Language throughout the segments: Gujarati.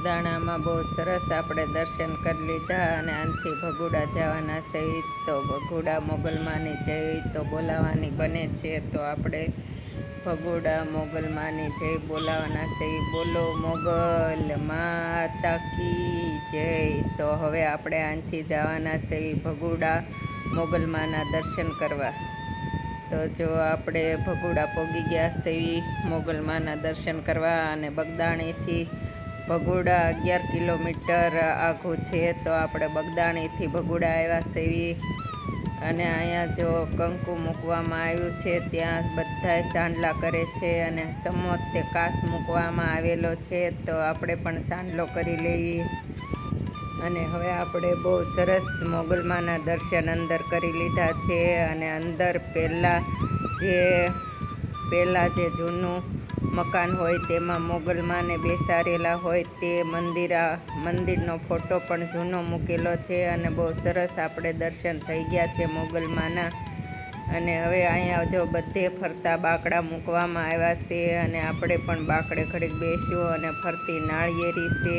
બગદાણામાં બહુ સરસ આપણે દર્શન કરી લીધા અને આનથી ભગુડા જવાના છે. તો ભગુડા મોગલમાની જય તો બોલાવાની બને છે. તો આપણે ભગુડા મોગલમાની જય બોલાવાના છે. બોલો મોગલ માતા કી જય. તો હવે આપણે આનથી જવાના છે ભગુડા મોગલમાના દર્શન કરવા. તો જો આપણે ભગુડા પહોંચી ગયા છે મોગલમાના દર્શન કરવા. અને બગદાણીથી ભગુડા 11 કિલોમીટર આઘું છે. તો આપણે બગદાણીથી ભગુડા આવ્યા છે. અને અહીંયા જો કંકુ મૂકવામાં આવ્યું છે, ત્યાં બધાય સાંડલા કરે છે. અને સમોતે કાસ મૂકવામાં આવેલો છે. તો આપણે પણ સાંડલો કરી લઈએ. અને હવે આપણે બહુ સરસ મોગલમાના દર્શન અંદર કરી લીધા છે. અને અંદર પહેલાં જે જૂનું મકાન હોય તેમાં મોગલમાને બેસાડેલા હોય તે મંદિરનો ફોટો પણ જૂનો મૂકેલો છે. અને બહુ સરસ આપણે દર્શન થઈ ગયા છે મોગલમાના. અને હવે અહીંયા જો બધે ફરતા બાકડા મૂકવામાં આવ્યા છે. અને આપણે પણ બાકડે ઘડીક બેસ્યું. અને ફરતી નાળિયેરી છે.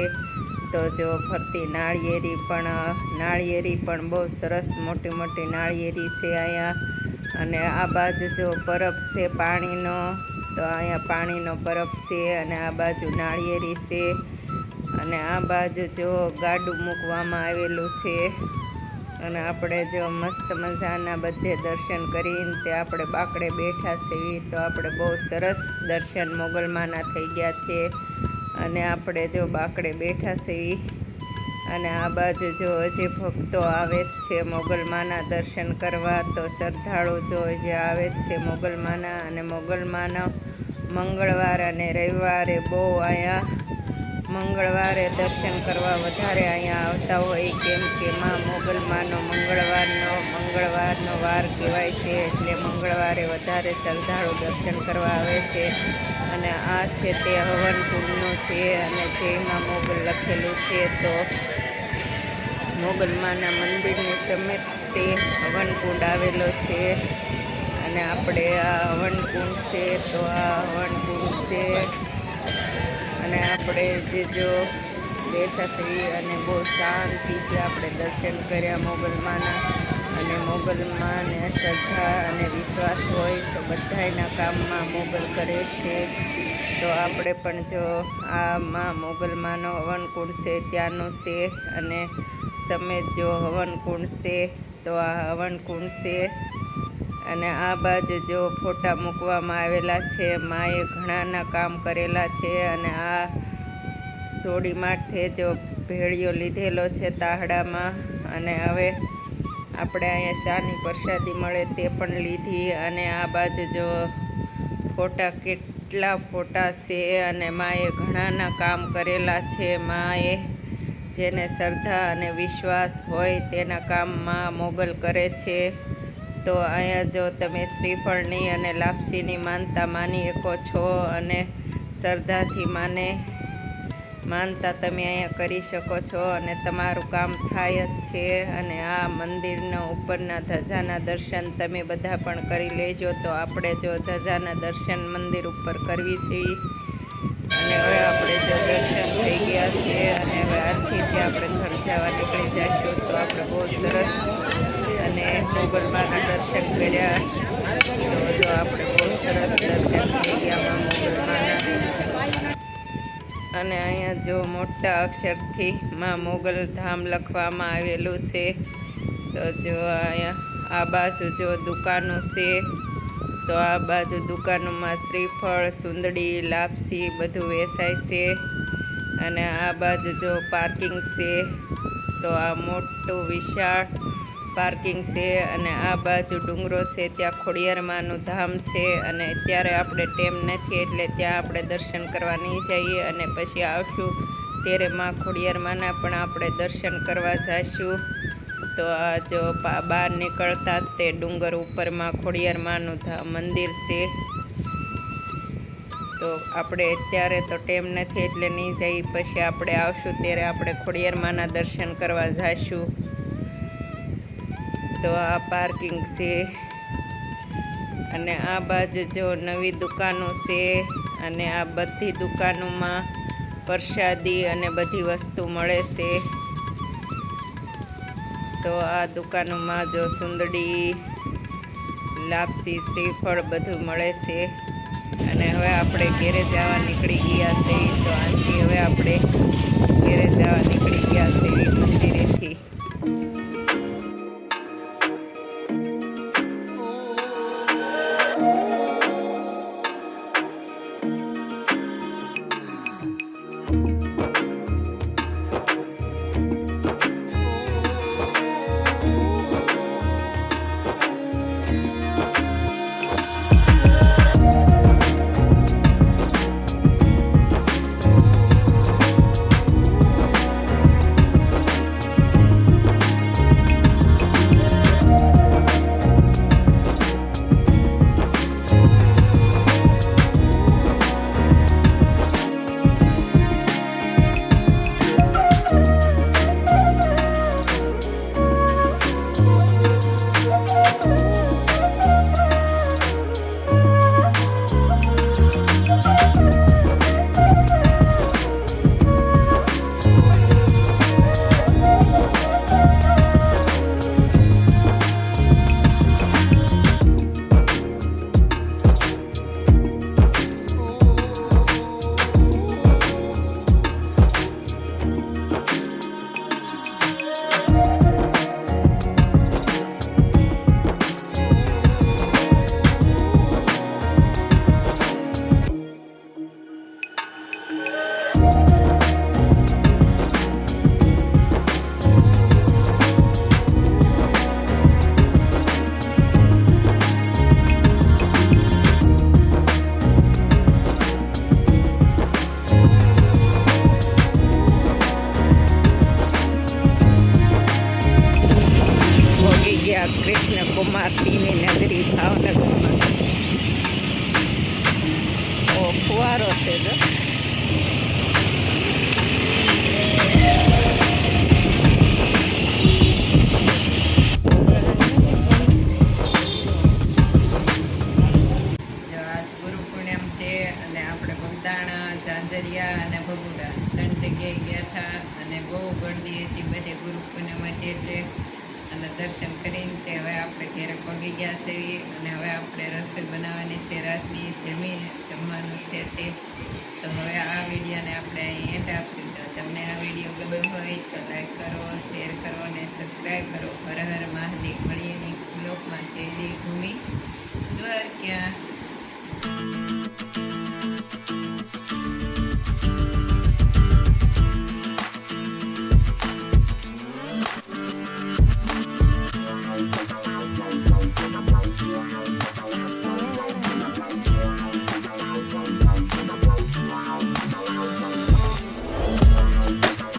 તો જો ફરતી નાળિયેરી પણ બહુ સરસ મોટી મોટી નાળિયેરી છે અહીંયા. અને આ બાજુ જો બરફ છે પાણીનો, તો અહીંયા પાણીનો બરફ છે. અને આ બાજુ નાળિયેરી છે. અને આ બાજુ જો ગાડું મૂકવામાં આવેલું છે. અને આપણે જો મસ્ત મજાના બધે દર્શન કરીને તે આપણે બાકડે બેઠા છીએ. તો આપણે બહુ સરસ દર્શન મોગલમાના થઈ ગયા છે. અને આપણે જો બાકડે બેઠા છીએ. અને આ બાજુ જો હજી ભક્તો આવે જ છે મોગલમાના દર્શન કરવા. તો શ્રદ્ધાળુ જો જે આવે જ છે મોગલમાના. અને મોગલમાનો મંગળવાર અને રવિવારે બહુ અહીંયા મંગળવારે દર્શન કરવા વધારે અહીંયા આવતા હોય, કેમ કે માં મોગલમાનો મંગળવારનો વાર કહેવાય છે. એટલે મંગળવારે વધારે શ્રદ્ધાળુ દર્શન કરવા આવે છે. અને આ છે તે હવનકુંડનું છે. અને જયમાં મોગલ લખેલું છે. તો મોગલમાના મંદિરની સમેત તે હવનકુંડ આવેલો છે. અને આપણે આ હવનકુંડ છે. તો આ હવનકુંડ છે. અને આપણે જો બેસા છીએ અને બહુ શાંતિથી આપણે દર્શન કર્યા મોગલમાના. અને મોગલમાને શ્રદ્ધા અને વિશ્વાસ હોય તો બધાયના કામમાં મોગલ કરે છે. તો આપણે પણ જો આ માં મોગલમાનો હવનકુંડ છે ત્યાંનું છે. અને સમેત જો હવનકુંડ છે. તો આ હવનકુંડ છે. અને આ બાજુ જો ફોટા મૂકવામાં આવેલા છે. માએ ઘણાના કામ કરેલા છે. અને આ જોડી માટે જો ભેળિયો લીધેલો છે તાહડામાં. અને હવે આપણે અહીંયા શાની પ્રસાદી મળે તે પણ લીધી. અને આ બાજુ જો ફોટા કેટલા ફોટા છે. અને માએ ઘણાના કામ કરેલા છે. માએ જેને શ્રદ્ધા અને વિશ્વાસ હોય તેના કામમાં મોગલ કરે છે. તો અહીંયા જો તમે શ્રીફળની અને લાપસીની માનતા માની શકો છો. અને શ્રદ્ધાથી માનતા તમે અહીંયા કરી શકો છો. અને તમારું કામ થાય જ છે. અને આ મંદિરના ઉપરના ધજાના દર્શન તમે બધા પણ કરી લેજો. તો આપણે જો ધજાના દર્શન મંદિર ઉપર કરવી છે. અને હવે આપણે જો દર્શન થઈ ગયા છે. અને હવે આથી ત્યાં આપણે ઘર જવા નીકળી જઈશું. તો આપણે બહુ સરસ અને મોગલમાના દર્શન કર્યા. તો જો આપણે બહુ સરસ દર્શન થઈ ગયા મોગલમાના. અને અહીંયા જો મોટા અક્ષરથી માં મોગલ ધામ લખવામાં આવેલું છે. તો જો અહીંયા આ બાજુ જો દુકાનો છે. તો આ બાજુ દુકાનોમાં શ્રીફળ, સુંદડી, લાપસી બધું વેચાય છે. અને આ બાજુ જો પાર્કિંગ છે. તો આ મોટું વિશાળ પાર્કિંગ છે. અને આ બાજુ ડુંગરો છે, ત્યાં ખોડિયારમાંનું ધામ છે. અને અત્યારે આપણે ટાઈમ નથી એટલે ત્યાં આપણે દર્શન કરવા નહીં જઈએ. અને પછી આવશું ત્યારે માં ખોડિયારમાંના પણ આપણે દર્શન કરવા જઈશું. તો આ જો બહાર નીકળતા તે ડુંગર ઉપરમાં ખોડિયારમાંનું મંદિર છે. તો આપણે અત્યારે તો ટાઈમ નથી એટલે નહીં જઈએ. પછી આપણે આવશું ત્યારે આપણે ખોડિયારમાંના દર્શન કરવા જઈશું. તો આ પાર્કિંગ છે. અને આ બાજુ જો નવી દુકાનો છે. અને આ બધી દુકાનોમાં પ્રસાદી અને બધી વસ્તુ મળે છે. તો આ દુકાનોમાં જો સુંદડી, લાપસી, શ્રીફળ બધું મળે છે. અને હવે આપણે ઘેરે જવા નીકળી ગયા છે. તો આથી હવે આપણે ઘેરે જવા નીકળી ગયા છે મંદિરેથી. કૃષ્ણ કુમારસિંહની નગરી ભાવનગરમાં. ફુવારો છે જો. આજ ગુરુ પૂર્ણિમ છે અને આપણે બગદાણા, ઝાંઝરિયા અને ભગુડા 3 જગ્યાએ ગયા હતા. અને બહુ ગરદી હતી બધે ગુરુ પૂર્ણિમ હતી એટલે. અને દર્શન કરીને તે હવે આપણે ઘરે પગી ગયા છે. અને હવે આપણે રસોઈ બનાવવાની છે રાતની. જમવાનું છે તે. તો હવે આ વિડીયોને આપણે અહીં એન્ડ આપશું. જો તમને આ વિડીયો ગમ્યો હોય તો લાઈક કરો, શેર કરો અને સબસ્ક્રાઈબ કરો. હર હર મહાદેવ.